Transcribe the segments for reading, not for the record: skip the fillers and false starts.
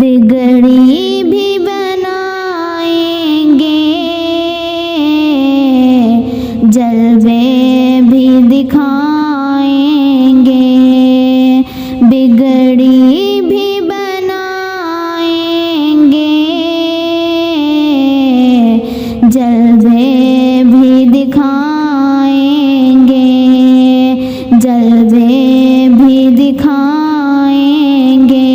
बिगड़ी भी बनाएंगे, जलवे भी दिखाएंगे। बिगड़ी भी बनाएंगे, जलवे भी दिखाएंगे। जलवे भी दिखाएंगे।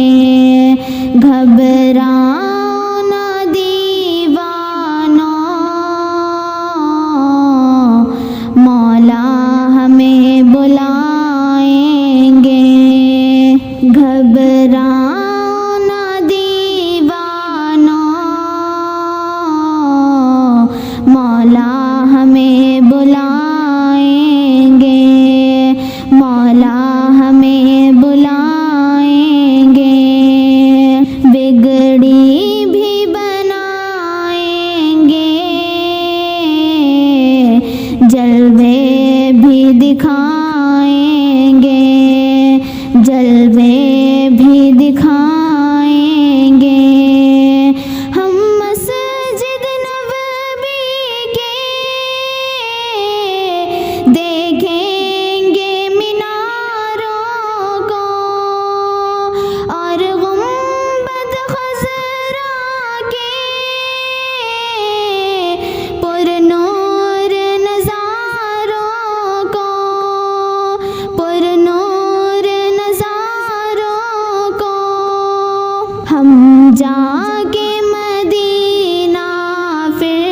घबराओ ना दीवानो, मौला हमें बुलाएंगे। घबराओ ना दीवानो, मौला हमें बुलाएंगे। मौला हमें बुलाएंगे। बिगड़ी भी बनाएंगे, जलवे भी दिखाएंगे। जलवे भी दिखाएंगे। हम मस्जिद नबवी के देखेंगे मीनारों को, और गुंबद खज़रा के पुरनूर नज़ारों को। पुरनूर नज़ारों को। हम जाके मदीना फिर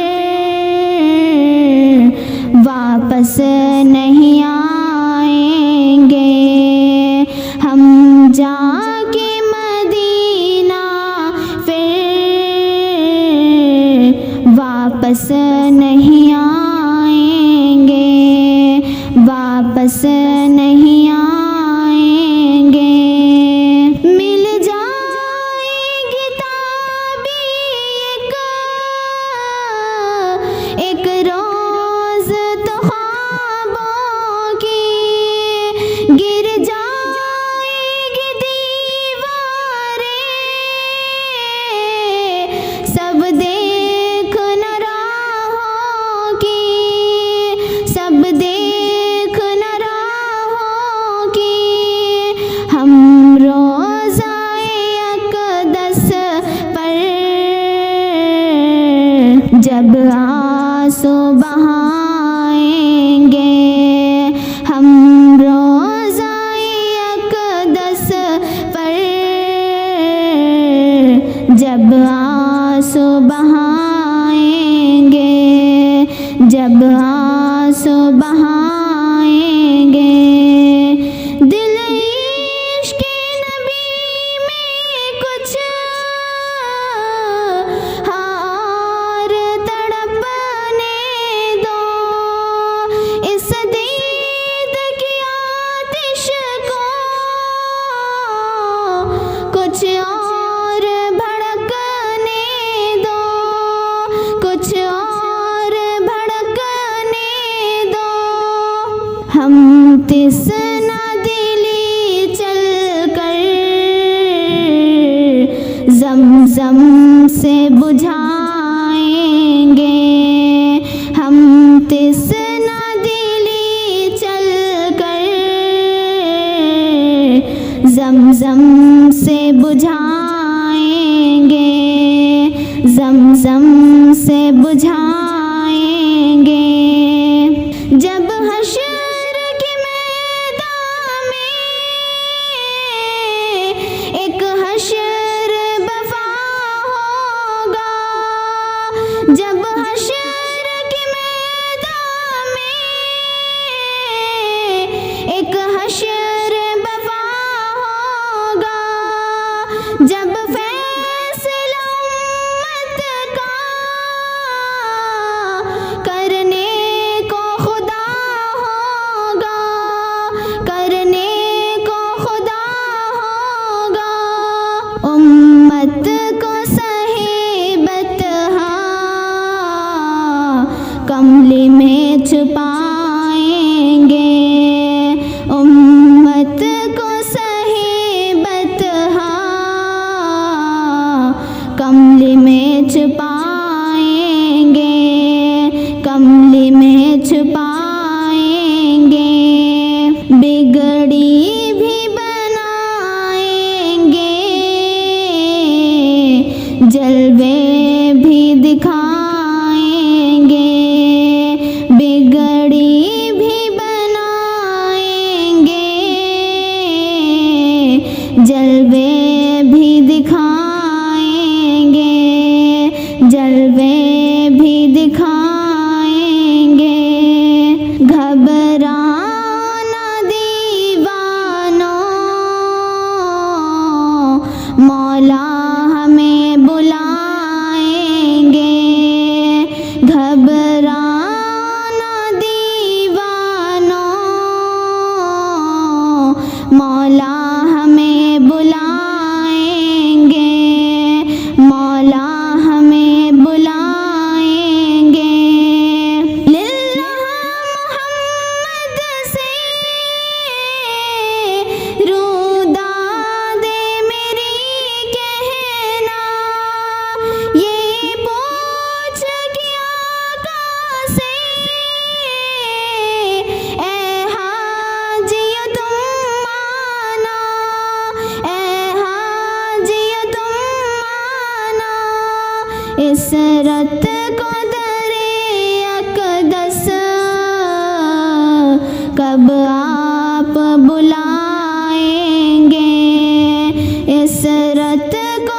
वापस नहीं आएंगे। हम जाके मदीना फिर वापस नहीं आएंगे। वापस नहीं आएंगे। मिल जाएगी ताबीर एक रोज तो ख्वाबों की, गिर जाएगी दीवारें सब देख न राहों की। सब देख न राहों की। हम रोज़ाए अक़दस पर जब आंसू बहाएंगे। हम रोज़ाए अक़दस पर जब आंसू बहाएंगे। जब आंसू बहाएंगे। दिल इश्क़ नबी में कुछ और तड़पने दो। इस दीद की आतिश को कुछ और भड़कने दो। कुछ और भड़कने दो। हम तिसना दिली चल कर ज़मज़म से बुझाएंगे। हम तिसना दिली चल कर ज़मज़म से बुझाएंगे। ज़मज़म से बुझाएंगे। जब हश्र के मैदान में एक हश्र बफ़ा होगा। जब हश्र के मैदान में एक हश्र बफ़ा होगा। जब फैसला उम्मत का करने को खुदा होगा। करने को खुदा होगा। उम्मत को सहीबत कमली में छुपाएंगे। उम्मत को सहीबत कमली में छुपाएंगे, कमली में छुपाएंगे, बिगड़ी भी बनाएंगे, जलवे भी दिखाएंगे, बिगड़ी भी बनाएंगे, जलवे भी दिखाएंगे, जलवे भी दिखाएंगे। घबराना दीवानों, मौला हमें बुलाएंगे, घबराना दीवानों, मौला हमें बुलाएंगे, मौला हमें बुलाएंगे। लिल्लाह मोहम्मद से रूदादे मेरी कहना, ये पूछ के आका से ए हाजिया तुम माना, ए हाजिया तुम माना, इसरत को दरे अक़दस कब आप बुलाएंगे, इसरत को